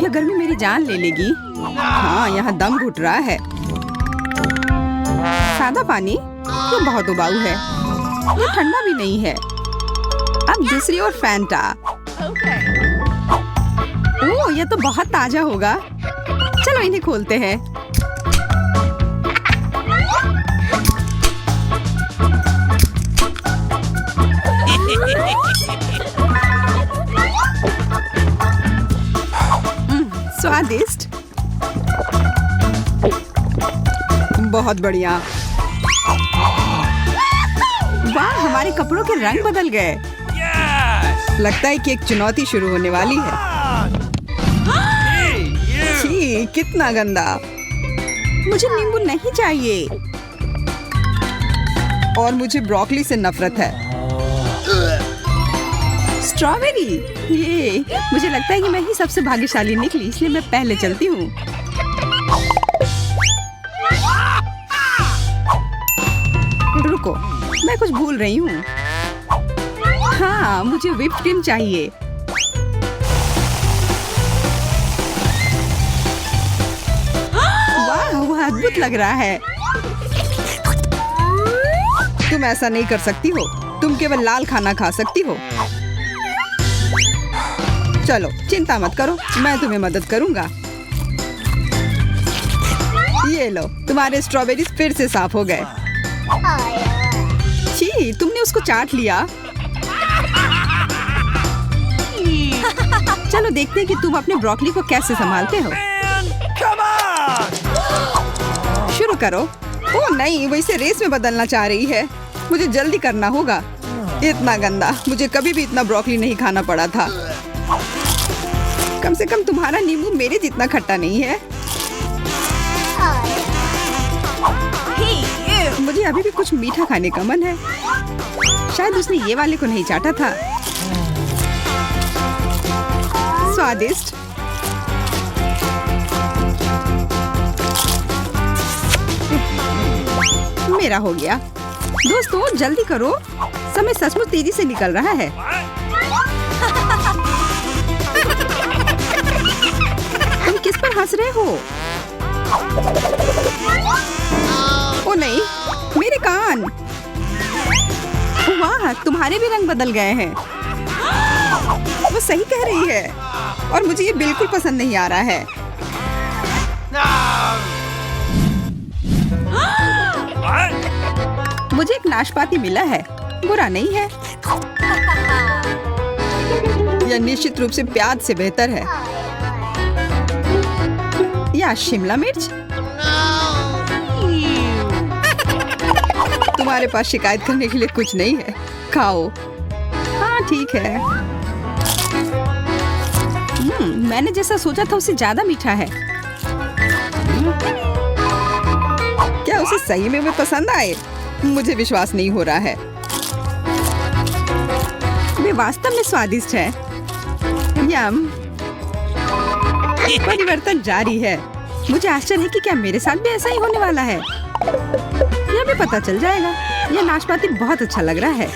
यह गर्मी मेरी जान ले लेगी। हाँ, यहाँ दम घुट रहा है। सादा पानी? ये बहुत उबाऊ है। ये ठंडा भी नहीं है। अब दूसरी और फैंटा। ओह, ये तो बहुत ताजा होगा। चलो इन्हें खोलते हैं। स्वादिष्ट। बहुत बढ़िया। वाह, हमारे कपड़ों के रंग बदल गए। लगता है कि एक चुनौती शुरू होने वाली है। छी, कितना गंदा। मुझे नींबू नहीं चाहिए। और मुझे ब्रोकली से नफरत है। स्ट्रॉबेरी। ये मुझे लगता है कि मैं ही सबसे भाग्यशाली निकली, इसलिए मैं पहले चलती हूँ। रुको, मैं कुछ भूल रही हूँ। हाँ, मुझे व्हिप क्रीम चाहिए। वाह, वह अद्भुत लग रहा है। तुम ऐसा नहीं कर सकती हो। तुम केवल लाल खाना खा सकती हो। चलो, चिंता मत करो, मैं तुम्हें मदद करूंगा। ये लो, तुम्हारे स्ट्रॉबेरी फिर से साफ हो गए। छी, तुमने उसको चाट लिया। चलो देखते हैं कि तुम अपने ब्रोकली को कैसे संभालते हो। शुरू करो। ओह नहीं, वो इसे रेस में बदलना चाह रही है। मुझे जल्दी करना होगा। इतना गंदा। मुझे कभी भी इतना ब्रोकली नहीं खाना पड़ा था। कम से कम तुम्हारा नींबू मेरे जितना खट्टा नहीं है। मुझे अभी भी कुछ मीठा खाने का मन है। शायद उसने ये वाले को नहीं चाटा था। स्वादिष्ट। मेरा हो गया। दोस्तों, जल्दी करो, समय सचमुच तेजी से निकल रहा है। तुम किस पर हंस रहे हो? ओ नहीं, मेरे कान। वाह, तुम्हारे भी रंग बदल गए हैं। वो सही कह रही है और मुझे ये बिल्कुल पसंद नहीं आ रहा है। मुझे एक नाशपाती मिला है। बुरा नहीं है। यह निश्चित रूप से प्याज से बेहतर है। या शिमला मिर्च। तुम्हारे पास शिकायत करने के लिए कुछ नहीं है। खाओ। हाँ, ठीक है। मैंने जैसा सोचा था उससे ज्यादा मीठा है। क्या उसे सही में वे पसंद आए? मुझे विश्वास नहीं हो रहा है। वे वास्तव में स्वादिष्ट है। यम। परिवर्तन जारी है। मुझे आश्चर्य है कि क्या मेरे साथ भी ऐसा ही होने वाला है। यह भी पता चल जाएगा। यह नाशपाती बहुत अच्छा लग रहा है।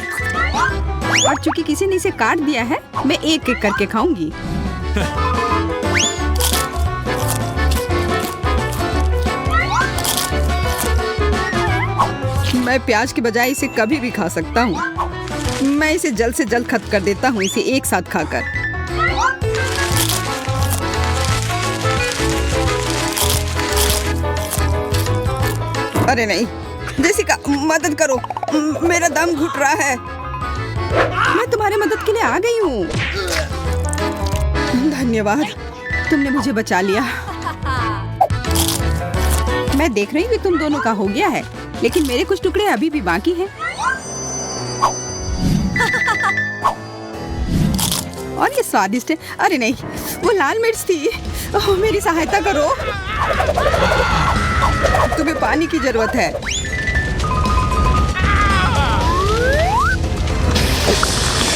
और चूंकि किसी ने इसे काट दिया है, मैं एक एक करके खाऊंगी। मैं प्याज के बजाय इसे कभी भी खा सकता हूँ। मैं इसे जल्द से जल्द खत्म कर देता हूँ, इसे एक साथ खाकर। अरे नहीं, जेसिका, मदद करो। मेरा दम घुट रहा है। मैं तुम्हारी मदद के लिए आ गई हूँ। धन्यवाद, तुमने मुझे बचा लिया। मैं देख रही हूँ कि तुम दोनों का हो गया है, लेकिन मेरे कुछ टुकड़े अभी भी बाकी हैं। और ये स्वादिष्ट है। अरे नहीं, वो लाल मिर्च थी। ओह, मेरी सहायता करो। तुम्हें पानी की जरूरत है।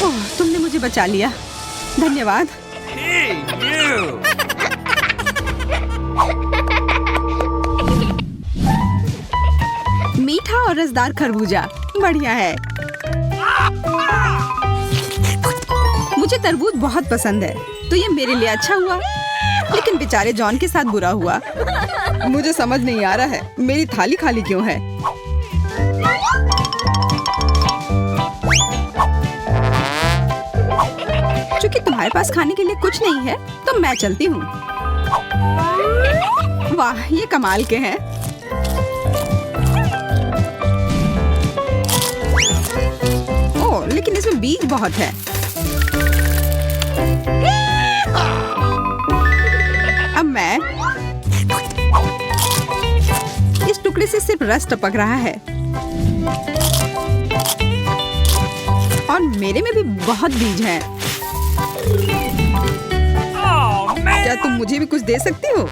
ओह, तुमने मुझे बचा लिया। धन्यवाद। मीठा और रसदार खरबूजा बढ़िया है। मुझे तरबूज बहुत पसंद है, तो ये मेरे लिए अच्छा हुआ। लेकिन बेचारे जॉन के साथ बुरा हुआ। मुझे समझ नहीं आ रहा है मेरी थाली खाली क्यों है। क्योंकि तुम्हारे पास खाने के लिए कुछ नहीं है तो मैं चलती हूँ। वाह, ये कमाल के हैं। ओह, लेकिन इसमें बीज बहुत है। अब मैं इस टुकड़े से सिर्फ रस टपक रहा है और मेरे में भी बहुत बीज है। क्या तुम मुझे भी कुछ दे सकती हो?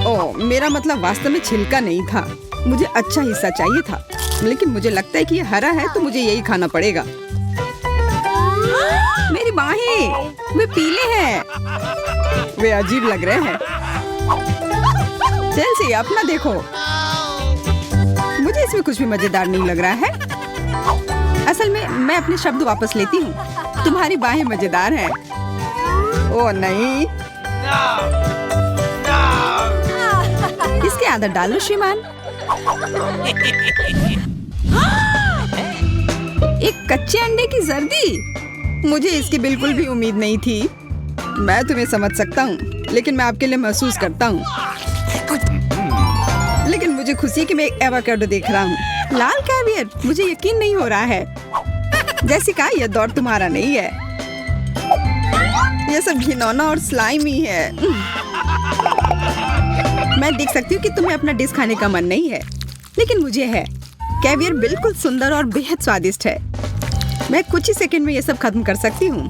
ओह, मेरा मतलब वास्तव में छिलका नहीं था, मुझे अच्छा हिस्सा चाहिए था। लेकिन मुझे लगता है कि ये हरा है तो मुझे यही खाना पड़ेगा। मेरी बाहें, वे पीले हैं। वे अजीब लग रहे हैं। चेल्सी, अपना देखो। मुझे इसमें कुछ भी मजेदार नहीं लग रहा है। असल में मैं अपने शब्द वापस लेती हूँ। तुम्हारी बाहें मजेदार हैं। ओह नहीं। इसके आदत डालो श्रीमान। एक कच्चे अंडे की जर्दी। मुझे इसकी बिल्कुल भी उम्मीद नहीं थी। मैं तुम्हें समझ सकता हूँ, लेकिन मैं आपके लिए महसूस करता हूँ। लेकिन मुझे खुशी है कि मैं एक एवोकाडो देख रहा हूँ। लाल कैवियर, मुझे यकीन नहीं हो रहा है। जैसिका, यह दौर तुम्हारा नहीं है। यह सब घिनौना और स्लाइमी है। मैं देख सकती हूँ कि तुम्हें अपना डिश खाने का मन नहीं है, लेकिन मुझे है। कैवियर बिल्कुल सुंदर और बेहद स्वादिष्ट है। मैं कुछ ही सेकंड में ये सब खत्म कर सकती हूँ।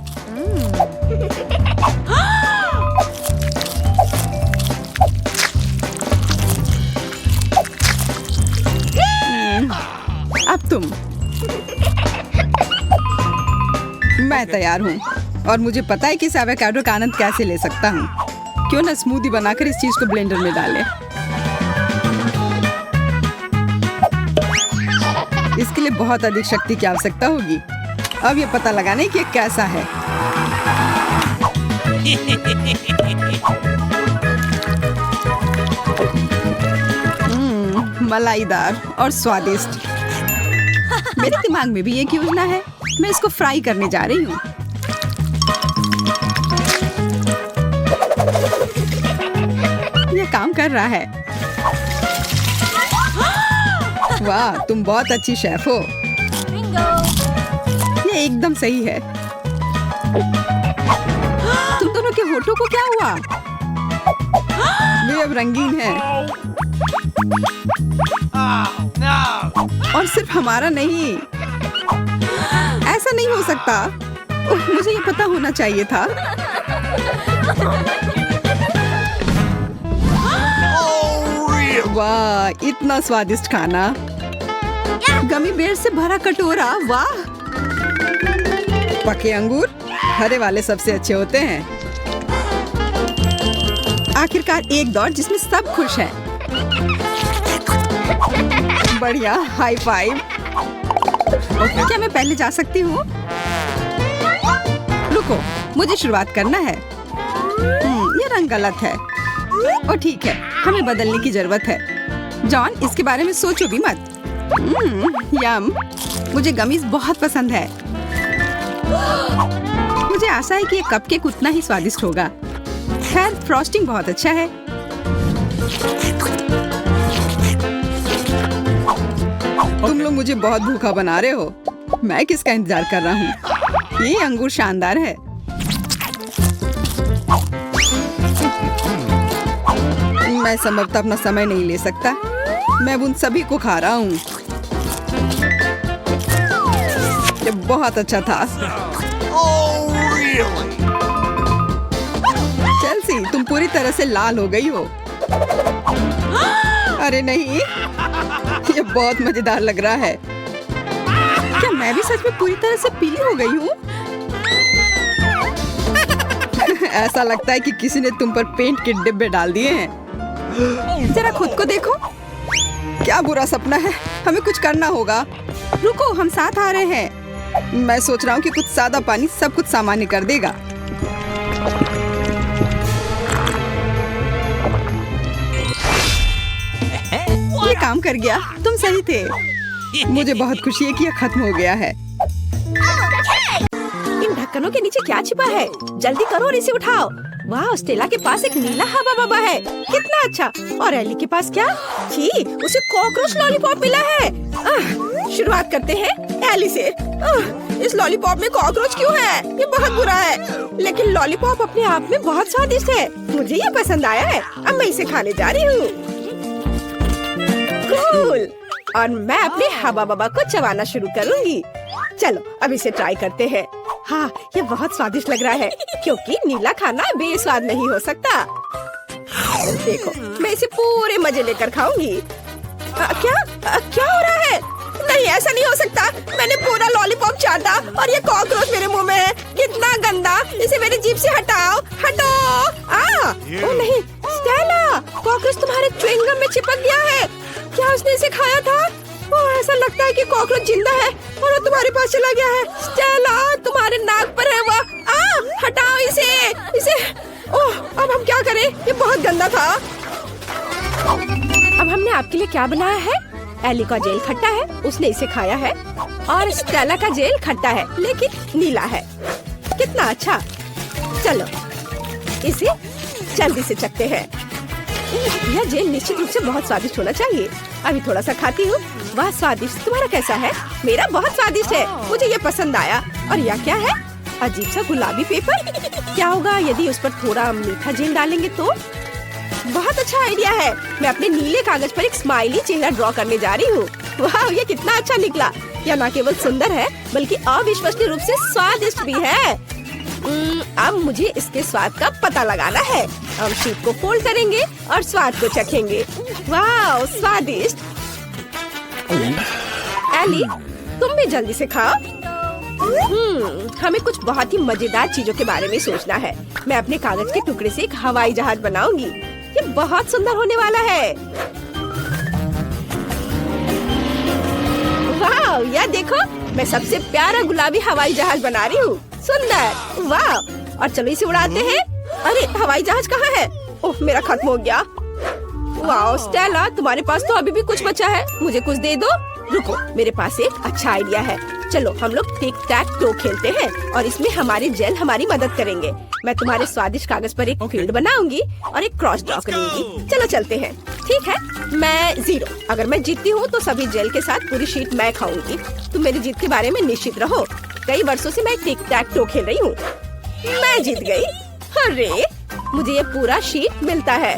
अब तुम। मैं तैयार हूँ और मुझे पता है कि इस एवोकाडो का आनंद कैसे ले सकता हूँ। क्यों ना स्मूदी बनाकर इस चीज को ब्लेंडर में डालें। इसके लिए बहुत अधिक शक्ति की आवश्यकता होगी। अब ये पता लगाने कि ये कैसा है। मलाईदार और स्वादिष्ट। मेरे दिमाग में भी एक योजना है। मैं इसको फ्राई करने जा रही हूँ। ये काम कर रहा है। वाह, तुम बहुत अच्छी शेफ हो। ये एकदम सही है। तुम दोनों के होठों को क्या हुआ? वे अब रंगीन हैं। और सिर्फ हमारा नहीं। ऐसा नहीं हो सकता। मुझे ये पता होना चाहिए था। वाह, इतना स्वादिष्ट खाना। गमी बेर से भरा कटोरा। वाह, पके अंगूर हरे वाले सबसे अच्छे होते हैं। आखिरकार एक दौर जिसमें सब खुश हैं। बढ़िया, हाई फाइव। क्या मैं पहले जा सकती हूँ? रुको, मुझे शुरुआत करना है। ये रंग गलत है। ओ ठीक है, हमें बदलने की जरूरत है। जॉन, इसके बारे में सोचो भी मत। यम, मुझे गमीज बहुत पसंद है। मुझे आशा है कि ये कपकेक उतना ही स्वादिष्ट होगा। खैर, फ्रॉस्टिंग बहुत अच्छा है। तुम लोग मुझे बहुत भूखा बना रहे हो। मैं किसका इंतजार कर रहा हूँ? ये अंगूर शानदार है। मैं संभवतः अपना समय नहीं ले सकता। मैं उन सभी को खा रहा हूँ। ये बहुत अच्छा था। चेल्सी, तुम पूरी तरह से लाल हो गई हो। अरे नहीं, ये बहुत मजेदार लग रहा है। क्या मैं भी सच में पूरी तरह से पीली हो गई हूँ? ऐसा लगता है कि किसी ने तुम पर पेंट के डिब्बे डाल दिए हैं। जरा खुद को देखो। क्या बुरा सपना है। हमें कुछ करना होगा। रुको, हम साथ आ रहे हैं। मैं सोच रहा हूँ कि कुछ सादा पानी सब कुछ सामान्य कर देगा। काम कर गया, तुम सही थे। मुझे बहुत खुशी है कि यह खत्म हो गया है। इन ढक्कनों के नीचे क्या छिपा है? जल्दी करो और इसे उठाओ। वाह, स्टेला के पास एक नीला हवा बबा है, कितना अच्छा। और एली के पास क्या? छी, उसे कॉकरोच लॉलीपॉप मिला है। शुरुआत करते हैं एली से। इस लॉलीपॉप में कॉकरोच क्यों है? ये बहुत बुरा है। लेकिन लॉलीपॉप अपने आप में बहुत स्वादिष्ट है, मुझे ये पसंद आया है। अब मैं इसे खाने जा रही हूँ। कूल। और मैं अपने हवा बबा को चबाना शुरू करूँगी। चलो अब इसे ट्राई करते हैं। हाँ, ये बहुत स्वादिष्ट लग रहा है, क्योंकि नीला खाना बेस्वाद नहीं हो सकता। देखो, मैं इसे पूरे मजे लेकर खाऊंगी। क्या हो रहा है? नहीं, ऐसा नहीं हो सकता। मैंने पूरा लॉलीपॉप चाटा और ये कॉकरोच मेरे मुंह में है। कितना गंदा! इसे मेरी जीभ से हटाओ, हटो! ओ नहीं, स्टेला, कॉकरोच तुम्हारे च्युइंगम में चिपक गया है। क्या उसने इसे खाया था? ऐसा लगता है कि कॉकरोच जिंदा है और वो तुम्हारे पास चला गया है। स्टेला, तुम्हारे नाक पर है वो। हटाओ इसे। ओह, अब हम क्या करें? ये बहुत गंदा था। अब हमने आपके लिए क्या बनाया है? एली का जेल खट्टा है, उसने इसे खाया है। और स्टेला का जेल खट्टा है, लेकिन नीला है। कितना अच्छा। चलो इसे जल्दी से चखते हैं। यह जेल निश्चित रूप से बहुत स्वादिष्ट होना चाहिए। अभी थोड़ा सा खाती हूँ। वाह, स्वादिष्ट। तुम्हारा कैसा है? मेरा बहुत स्वादिष्ट है, मुझे ये पसंद आया। और यह क्या है? अजीब सा गुलाबी पेपर। क्या होगा यदि उस पर थोड़ा मीठा जेल डालेंगे तो? बहुत अच्छा आइडिया है। मैं अपने नीले कागज पर एक स्माइली चेहरा ड्रॉ करने जा रही हूँ। वाह, ये कितना अच्छा निकला। यह न केवल सुंदर है, बल्कि अविश्वसनीय रूप से स्वादिष्ट भी है। अब मुझे इसके स्वाद का पता लगाना है। हम शीट को फोल्ड करेंगे और स्वाद को चखेंगे। वाह, स्वादिष्ट। एली, तुम भी जल्दी से खाओ। हमें कुछ बहुत ही मजेदार चीजों के बारे में सोचना है। मैं अपने कागज के टुकड़े से एक हवाई जहाज बनाऊंगी। ये बहुत सुंदर होने वाला है। वाह, यह देखो, मैं सबसे प्यारा गुलाबी हवाई जहाज बना रही हूँ। सुंदर। वाह, और चलो इसे उड़ाते हैं। अरे, हवाई जहाज कहाँ है? ओह, मेरा खत्म हो गया। वाह स्टेला, तुम्हारे पास तो अभी भी कुछ बचा है, मुझे कुछ दे दो। रुको, मेरे पास एक अच्छा आइडिया है। चलो हम लोग टिक टैक टो खेलते हैं और इसमें हमारे जेल हमारी मदद करेंगे। मैं तुम्हारे स्वादिष्ट कागज पर एक फील्ड बनाऊंगी और एक क्रॉस ड्रॉ करूंगी। चलो चलते हैं। ठीक है, मैं 0। अगर मैं जीतती हूँ तो सभी जेल के साथ पूरी शीट मैं खाऊंगी। तुम मेरी जीत के बारे में निश्चित रहो। कई वर्षों से मैं टिक टैक टो खेल रही हूँ। मैं जीत गई। अरे, मुझे ये पूरा शीट मिलता है।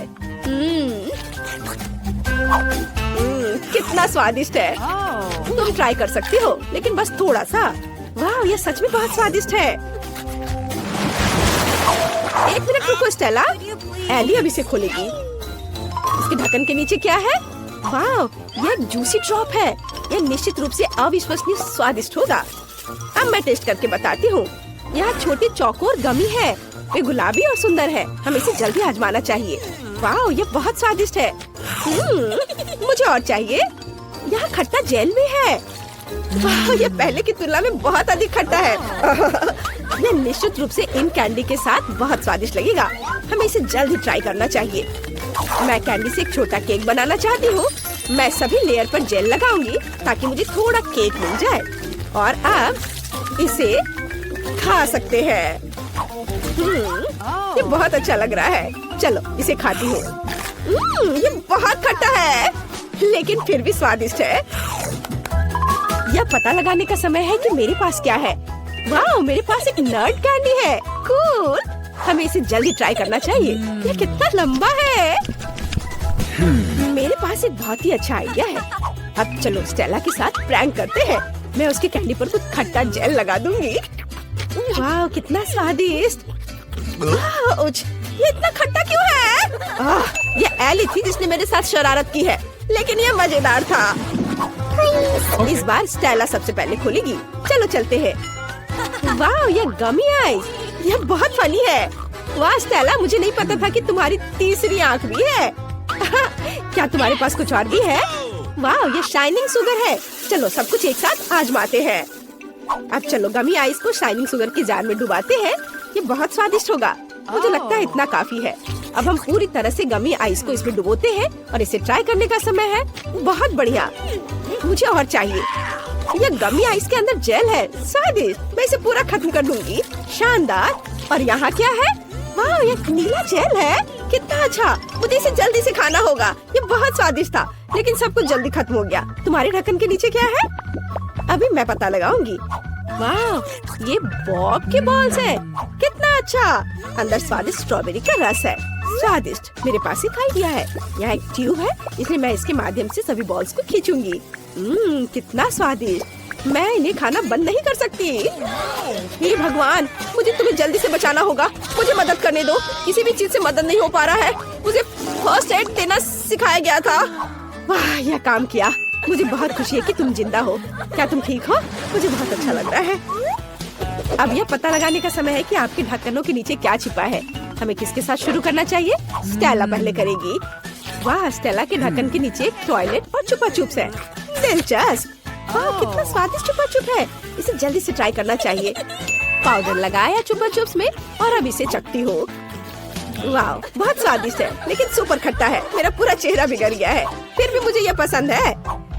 कितना स्वादिष्ट है। तुम ट्राई कर सकती हो, लेकिन बस थोड़ा सा। वाह, ये सच में बहुत स्वादिष्ट है। एक मिनट रुको स्टेला, एली अभी से खोलेगी। इसके ढक्कन के नीचे क्या है? वाह, ये एक जूसी ड्रॉप है। यह निश्चित रूप से अविश्वसनीय स्वादिष्ट होगा। अब मैं टेस्ट करके बताती हूँ। यह छोटी चौकोर गमी है, वे गुलाबी और सुंदर है। हमें इसे जल्दी आजमाना चाहिए। वाह, ये बहुत स्वादिष्ट है। मुझे और चाहिए। यहाँ खट्टा जेल भी है। वाह, ये पहले की तुलना में बहुत अधिक खट्टा है। ये निश्चित रूप से इन कैंडी के साथ बहुत स्वादिष्ट लगेगा। हमें इसे जल्दी ट्राई करना चाहिए। मैं कैंडी से एक छोटा केक बनाना चाहती हूँ। मैं सभी लेयर पर जेल लगाऊंगी ताकि मुझे थोड़ा केक मिल जाए। और अब इसे खा सकते हैं। ये बहुत अच्छा लग रहा है। चलो इसे खाती हूँ। ये बहुत खट्टा है, लेकिन फिर भी स्वादिष्ट है। यह पता लगाने का समय है कि मेरे पास क्या है। वाह, मेरे पास एक नट कैंडी है। कूल। हमें इसे जल्दी ट्राई करना चाहिए। यह कितना लंबा है। मेरे पास एक बहुत ही अच्छा आइडिया है। अब चलो स्टेला के साथ प्रैंक करते हैं। मैं उसके कैंडी पर कुछ खट्टा जेल लगा दूंगी। वाह, कितना स्वादिष्ट। ये इतना खट्टा क्यों है? ये एली थी जिसने मेरे साथ शरारत की है, लेकिन ये मजेदार था। इस बार स्टेला सबसे पहले खोलेगी। चलो चलते हैं। वाह, ये गमी आइस, ये बहुत फनी है। वाह स्टेला, मुझे नहीं पता था कि तुम्हारी तीसरी आंख भी है। क्या तुम्हारे पास कुछ और भी है? वाह, ये शाइनिंग शुगर है। चलो सब कुछ एक साथ आजमाते हैं। अब चलो गमी आइस को शाइनिंग शुगर के जार में डुबाते हैं। ये बहुत स्वादिष्ट होगा। मुझे लगता है इतना काफी है। अब हम पूरी तरह से गमी आइस को इसमें डुबोते हैं और इसे ट्राई करने का समय है। बहुत बढ़िया, मुझे और चाहिए। ये गमी आइस के अंदर जेल है, स्वादिष्ट। मैं इसे पूरा खत्म कर दूंगी। शानदार। और यहाँ क्या है? वाह, ये नीला जेल है। कितना अच्छा, मुझे इसे जल्दी से खाना होगा। ये बहुत स्वादिष्ट था, लेकिन सब कुछ जल्दी खत्म हो गया। तुम्हारे ढक्कन के नीचे क्या है? अभी मैं पता लगाऊंगी। वाह, ये बॉब के बॉल्स है। कितना अच्छा। अंदर स्वादिष्ट स्ट्रॉबेरी का रस है। स्वादिष्ट। मेरे पास एक आइडिया है। यहाँ एक ट्यूब है, इसलिए मैं इसके माध्यम से सभी बॉल्स को खींचूंगी। कितना स्वादिष्ट। मैं इन्हें खाना बंद नहीं कर सकती। हे भगवान, मुझे तुम्हें जल्दी से बचाना होगा। मुझे मदद करने दो। किसी भी चीज से मदद नहीं हो पा रहा है। मुझे फर्स्ट एड देना सिखाया गया था। वाह, यह काम किया। मुझे बहुत खुशी है कि तुम जिंदा हो। क्या तुम ठीक हो? मुझे बहुत अच्छा लग रहा है। अब यह पता लगाने का समय है कि आपके ढक्कनों के नीचे क्या छिपा है। हमें किसके साथ शुरू करना चाहिए? स्टेला पहले करेगी। वाह, स्टेला के ढक्कन के नीचे एक टॉयलेट और चुपा चुप्स है। दिलचस्प। वाह, कितना स्वादिष्ट चुपा चुप है। इसे जल्दी से ट्राई करना चाहिए। पाउडर लगाया चुपा चुप्स में और अब इसे चखती हो। वाह, बहुत स्वादिष्ट है, लेकिन सुपर खट्टा है। मेरा पूरा चेहरा बिगड़ गया है। फिर भी मुझे यह पसंद है।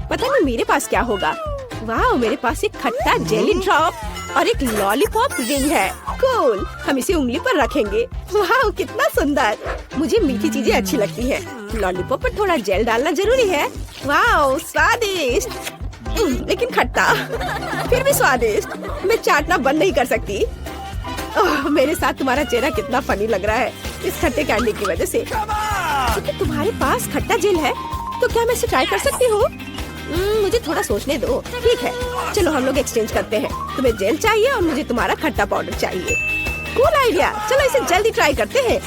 पता नहीं मेरे पास क्या होगा। वाह, मेरे पास एक खट्टा जेली ड्रॉप और एक लॉलीपॉप रिंग है। कूल। हम इसे उंगली पर रखेंगे। वाह, कितना सुंदर। मुझे मीठी चीजें अच्छी लगती हैं। लॉलीपॉप पर थोड़ा जेल डालना जरूरी है। वाह, स्वादिष्ट। लेकिन खट्टा, फिर भी स्वादिष्ट। मैं चाटना बंद नहीं कर सकती। मेरे साथ तुम्हारा चेहरा कितना फनी लग रहा है इस खट्टे कैंडी की वजह से। क्योंकि तुम्हारे पास खट्टा जेल है, तो क्या मैं इसे ट्राई कर सकती हूँ? मुझे थोड़ा सोचने दो। ठीक है, चलो हम लोग एक्सचेंज करते हैं। तुम्हें जेल चाहिए और मुझे तुम्हारा खट्टा पाउडर चाहिए। Cool idea. चलो इसे जल्दी ट्राई करते हैं।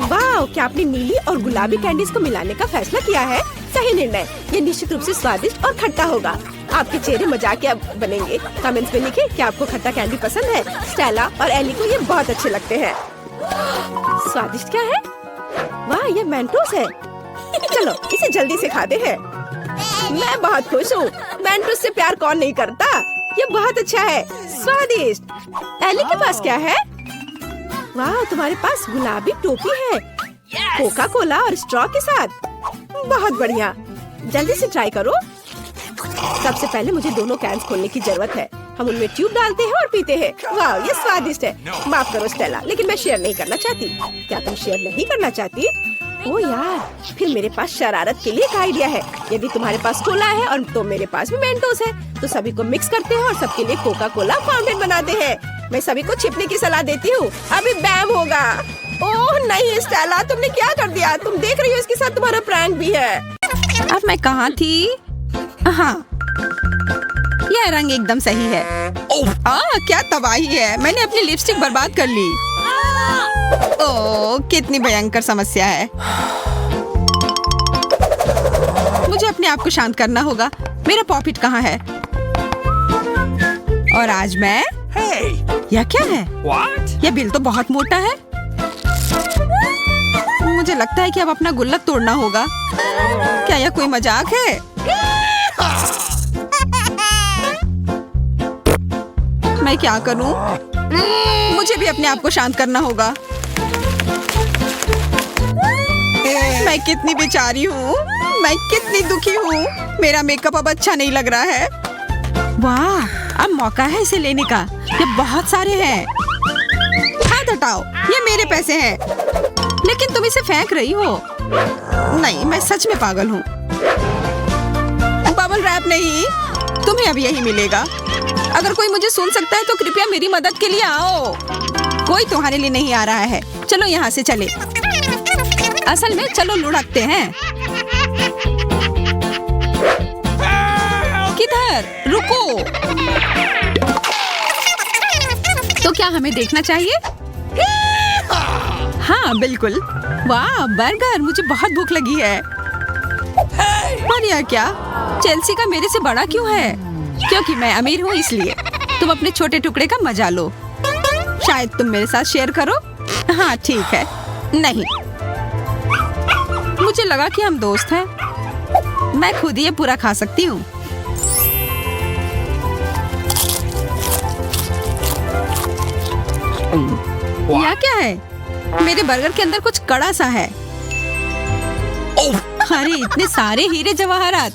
वाह, क्या आपने नीली और गुलाबी कैंडीज को मिलाने का फैसला किया है? सही निर्णय। ये निश्चित रूप से स्वादिष्ट और खट्टा होगा। आपके चेहरे मजाकिया बनेंगे। कमेंट्स में लिखें कि आपको खट्टा कैंडी पसंद है। स्टेला और एली को ये बहुत अच्छे लगते हैं। स्वादिष्ट क्या है? वाह, ये मेंटोस है। चलो इसे जल्दी से खाते हैं। मैं बहुत खुश हूँ। मेंटोस से प्यार कौन नहीं करता? ये बहुत अच्छा है, स्वादिष्ट। एली के पास क्या है? वाह, तुम्हारे पास गुलाबी टोपी है, कोका कोला और स्ट्रॉ के साथ। बहुत बढ़िया, जल्दी से ट्राई करो। सबसे पहले मुझे दोनों कैंस खोलने की जरूरत है। हम उनमें ट्यूब डालते हैं और पीते हैं। वाह, ये स्वादिष्ट है। माफ करो स्टेला, लेकिन मैं शेयर नहीं करना चाहती। क्या तुम शेयर नहीं करना चाहती? ओ यार, फिर मेरे पास शरारत के लिए एक आइडिया है। यदि तुम्हारे पास कोला है और तो मेरे पास भी मेंटोस है, तो सभी को मिक्स करते हैं और सबके लिए कोका कोला फाउंटेन बनाते हैं। मैं सभी को छिपने की सलाह देती हूँ। अभी बैम होगा। ओह नहीं स्टेला, तुमने क्या कर दिया? तुम देख रही हो इसके साथ तुम्हारा प्रैंक भी है। अब मैं कहाँ थी? हाँ, यह रंग एकदम सही है। क्या तबाही है। मैंने अपनी लिपस्टिक बर्बाद कर ली। ओह, कितनी भयंकर समस्या है। मुझे अपने आप को शांत करना होगा। मेरा पॉकेट कहाँ है? और आज मैं यह क्या है? यह बिल तो बहुत मोटा है। मुझे लगता है कि अब अपना गुल्लक तोड़ना होगा। क्या यह कोई मजाक है? मैं क्या करूं? मुझे भी अपने आप को शांत करना होगा। मैं कितनी बेचारी हूँ। मैं कितनी दुखी हूँ। मेरा मेकअप अब अच्छा नहीं लग रहा है। वाह, अब मौका है इसे लेने का। ये बहुत सारे हैं। हाथ हटाओ, ये मेरे पैसे हैं। लेकिन तुम इसे फेंक रही हो। नहीं, मैं सच में पागल हूँ। बबल रैप नहीं, तुम्हें अब यही मिलेगा। अगर कोई मुझे सुन सकता है तो कृपया मेरी मदद के लिए आओ। कोई तुम्हारे लिए नहीं आ रहा है। चलो यहाँ से चले। असल में चलो लुढ़कते हैं। किधर? रुको। तो क्या हमें देखना चाहिए? हाँ बिल्कुल। वाह, बर्गर। मुझे बहुत भूख लगी है। पर यह क्या? चेल्सी का मेरे से बड़ा क्यों है? क्योंकि मैं अमीर हूँ इसलिए। तुम अपने छोटे टुकड़े का मजा लो। शायद तुम मेरे साथ शेयर करो। हाँ ठीक है। नहीं, मुझे लगा कि हम दोस्त हैं। मैं खुद ये पूरा खा सकती हूँ। यह क्या है? मेरे बर्गर के अंदर कुछ कड़ा सा है। अरे इतने सारे हीरे जवाहरात।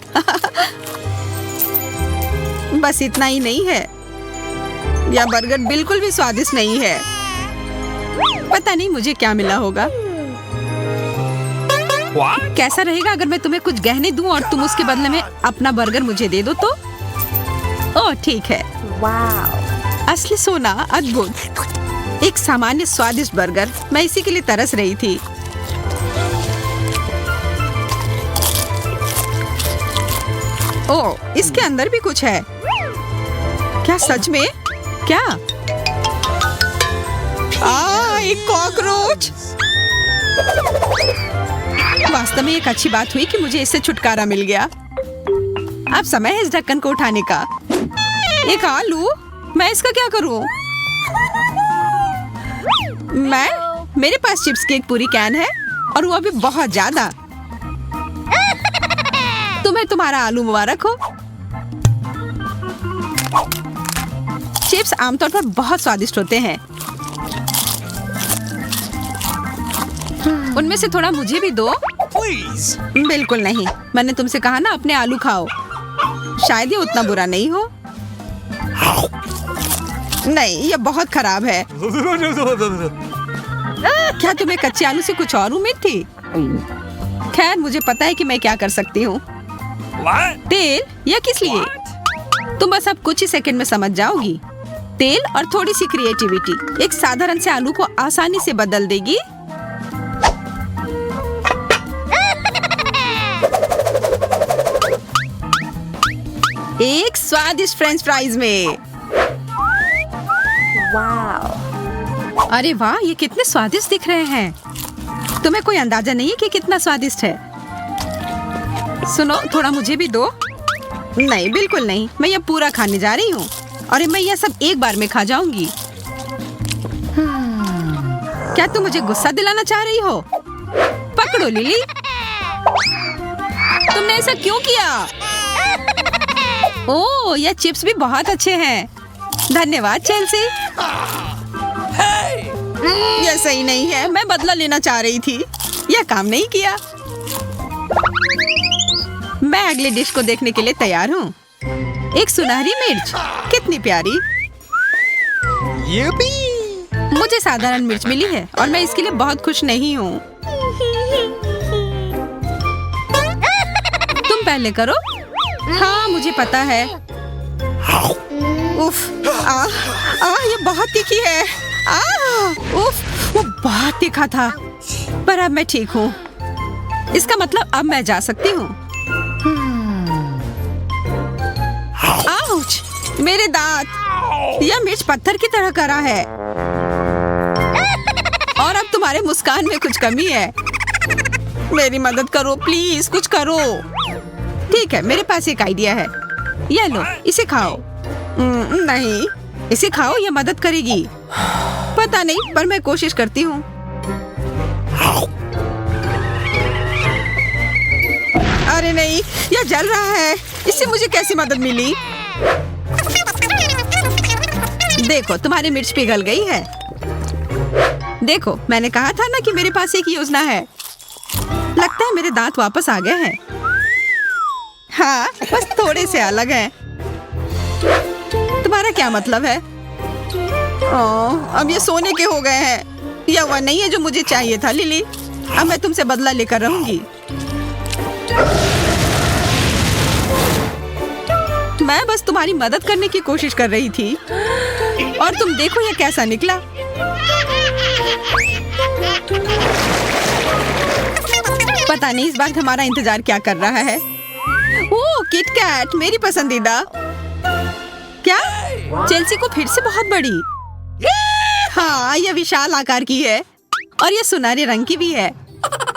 बस इतना ही नहीं है, यह बर्गर बिल्कुल भी स्वादिष्ट नहीं है। पता नहीं मुझे क्या मिला होगा। कैसा रहेगा अगर मैं तुम्हें कुछ गहने दूं और तुम उसके बदले में अपना बर्गर मुझे दे दो तो? ओह ठीक है। असली सोना, अद्भुत। एक सामान्य स्वादिष्ट बर्गर, मैं इसी के लिए तरस रही थी। ओह, इसके अंदर भी कुछ है। क्या सच में? क्या? एक कॉकरोच। वास्तव में एक अच्छी बात हुई कि मुझे इससे छुटकारा मिल गया। अब समय है इस ढक्कन को उठाने का। एक आलू, मैं इसका क्या करूं? मेरे पास चिप्स की एक पूरी कैन है और वो भी बहुत ज्यादा। तुम्हें तुम्हारा आलू मुबारक हो। चिप्स आमतौर पर बहुत स्वादिष्ट होते हैं। उनमें से थोड़ा मुझे भी दो। बिल्कुल नहीं, मैंने तुमसे कहा ना अपने आलू खाओ। शायद ये उतना बुरा नहीं हो। नहीं, ये बहुत खराब है। क्या तुम्हें कच्चे आलू से कुछ और उम्मीद थी? खैर, मुझे पता है कि मैं क्या कर सकती हूँ। तेल? या किस लिए? तुम बस अब कुछ ही सेकंड में समझ जाओगी। तेल और थोड़ी सी क्रिएटिविटी एक साधारण से आलू को आसानी से बदल देगी। एक स्वादिष्ट फ्रेंच फ्राइज में। अरे वाह, ये कितने स्वादिष्ट दिख रहे हैं। तुम्हें कोई अंदाजा नहीं है कि कितना स्वादिष्ट है। सुनो, थोड़ा मुझे भी दो। नहीं, बिल्कुल नहीं, मैं ये पूरा खाने जा रही हूँ और मैं यह सब एक बार में खा जाऊंगी। क्या तुम मुझे गुस्सा दिलाना चाह रही हो? पकड़ो लिली। तुमने ऐसा क्यों किया? ओह, यह चिप्स भी बहुत अच्छे हैं। धन्यवाद चेल्सी। यह सही नहीं है, मैं बदला लेना चाह रही थी। यह काम नहीं किया। मैं अगले डिश को देखने के लिए तैयार हूँ। एक सुनहरी मिर्च, कितनी प्यारी। मुझे साधारण मिर्च मिली है और मैं इसके लिए बहुत खुश नहीं हूँ। तुम पहले करो। हाँ, मुझे पता है। उफ, ये बहुत तीखी है। उफ, वो बहुत तीखा था। पर अब मैं ठीक हूँ। इसका मतलब अब मैं जा सकती हूँ। आउच! मेरे दांत। यह मिर्च पत्थर की तरह करा है। और अब तुम्हारे मुस्कान में कुछ कमी है। मेरी मदद करो प्लीज, कुछ करो। ठीक है, मेरे पास एक आइडिया है। ये लो, इसे खाओ। नहीं, इसे खाओ, यह मदद करेगी। पता नहीं, पर मैं कोशिश करती हूँ। अरे नहीं, यह जल रहा है। इससे मुझे कैसी मदद मिली? देखो, तुम्हारी मिर्च पिघल गई है। देखो, मैंने कहा था ना कि मेरे पास एक योजना है। लगता है मेरे दांत वापस आ गए हैं। हाँ, बस थोड़े से अलग हैं। तुम्हारा क्या मतलब है? अब ये सोने के हो गए हैं। यह वह नहीं है जो मुझे चाहिए था लिली। अब मैं तुमसे बदला लेकर रहूंगी। मैं बस तुम्हारी मदद करने की कोशिश कर रही थी और तुम देखो ये कैसा निकला। पता नहीं इस बार हमारा इंतजार क्या कर रहा है। ओह, किट कैट, मेरी पसंदीदा। क्या? चेल्सी को फिर से बहुत बड़ी। हाँ, यह विशाल आकार की है और यह सुनहरे रंग की भी है।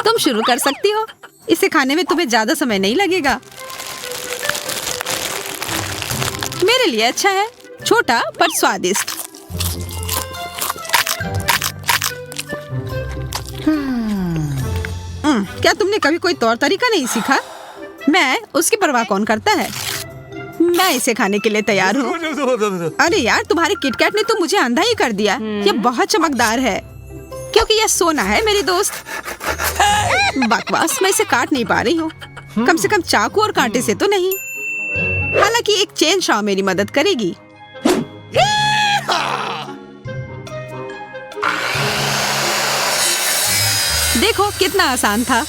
तुम शुरू कर सकती हो। इसे खाने में तुम्हें ज्यादा समय नहीं लगेगा। मेरे लिए अच्छा है, छोटा पर स्वादिष्ट। क्या तुमने कभी कोई तौर तरीका नहीं सीखा? मैं उसकी परवाह कौन करता है। मैं इसे खाने के लिए तैयार हूँ। अरे यार, तुम्हारे किटकैट ने तो मुझे अंधा ही कर दिया। यह बहुत चमकदार है। क्योंकि यह सोना है मेरी दोस्त। बकवास, मैं इसे काट नहीं पा रही हूँ। कम से कम चाकू और कांटे से तो नहीं। हालांकि एक चेन शॉ मेरी मदद करेगी। देखो कितना आसान था।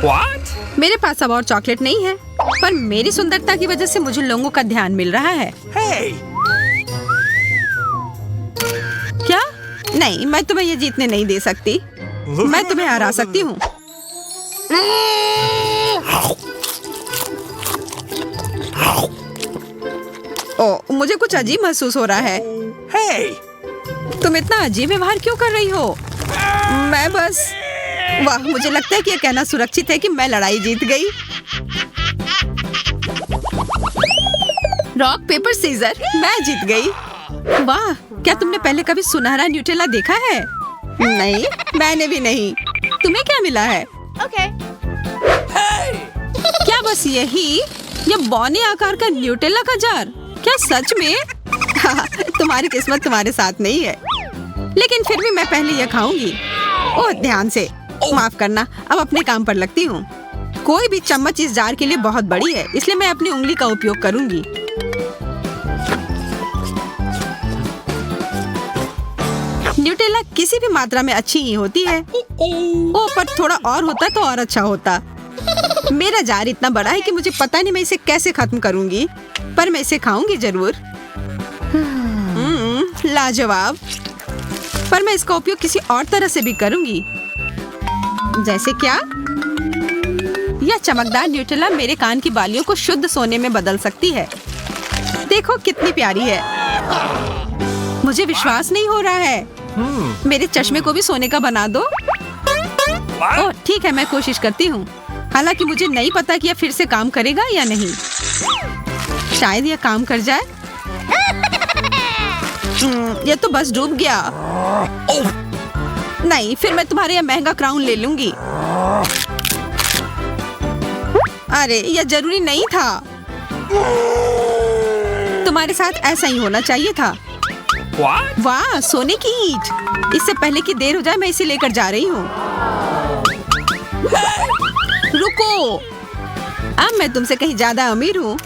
What? मेरे पास अब और चॉकलेट नहीं है, पर मेरी सुंदरता की वजह से मुझे लोगों का ध्यान मिल रहा है। Hey! क्या? नहीं, मैं तुम्हें ये जीतने नहीं दे सकती। मैं तुम्हें हरा सकती हूँ। ओ, मुझे कुछ अजीब महसूस हो रहा है। Hey! तुम इतना अजीब व्यवहार क्यों कर रही हो? मैं बस... वाह, मुझे लगता है कि यह कहना सुरक्षित है कि मैं लड़ाई जीत गई। रॉक पेपर सीजर, मैं जीत गई। वाह, क्या तुमने पहले कभी सुनहरा न्यूटेला देखा है? नहीं, मैंने भी नहीं। तुम्हें क्या मिला है? Okay. क्या बस यही? यह बौने आकार का न्यूटेला का जार? क्या सच में? तुम्हारी किस्मत तुम्हारे साथ नहीं है। लेकिन फिर भी मैं पहले यह खाऊंगी। ओह, ध्यान से। माफ करना, अब अपने काम पर लगती हूँ। कोई भी चम्मच इस जार के लिए बहुत बड़ी है, इसलिए मैं अपनी उंगली का उपयोग करूंगी। न्यूटेला किसी भी मात्रा में अच्छी ही होती है। ओह, पर थोड़ा और होता तो और अच्छा होता। मेरा जार इतना बड़ा है कि मुझे पता नहीं मैं इसे कैसे खत्म करूंगी, पर मैं इसे खाऊंगी जरूर। लाजवाब। पर मैं इसका उपयोग किसी और तरह से भी करूंगी। जैसे क्या? यह चमकदार न्यूटेला मेरे कान की बालियों को शुद्ध सोने में बदल सकती है। देखो कितनी प्यारी है। मुझे विश्वास नहीं हो रहा है। मेरे चश्मे को भी सोने का बना दो। ओह, ठीक है, मैं कोशिश करती हूँ। हालांकि मुझे नहीं पता कि यह फिर से काम करेगा या नहीं। शायद यह काम कर जाए। यह तो बस डूब गया। नहीं, फिर मैं तुम्हारे यह महंगा क्राउन ले लूंगी। अरे, यह जरूरी नहीं था। तुम्हारे साथ ऐसा ही होना चाहिए था। What? वाह, सोने की ईंट। इससे पहले कि देर हो जाए मैं इसे लेकर जा रही हूँ। रुको, अब मैं तुमसे कहीं ज्यादा अमीर हूँ।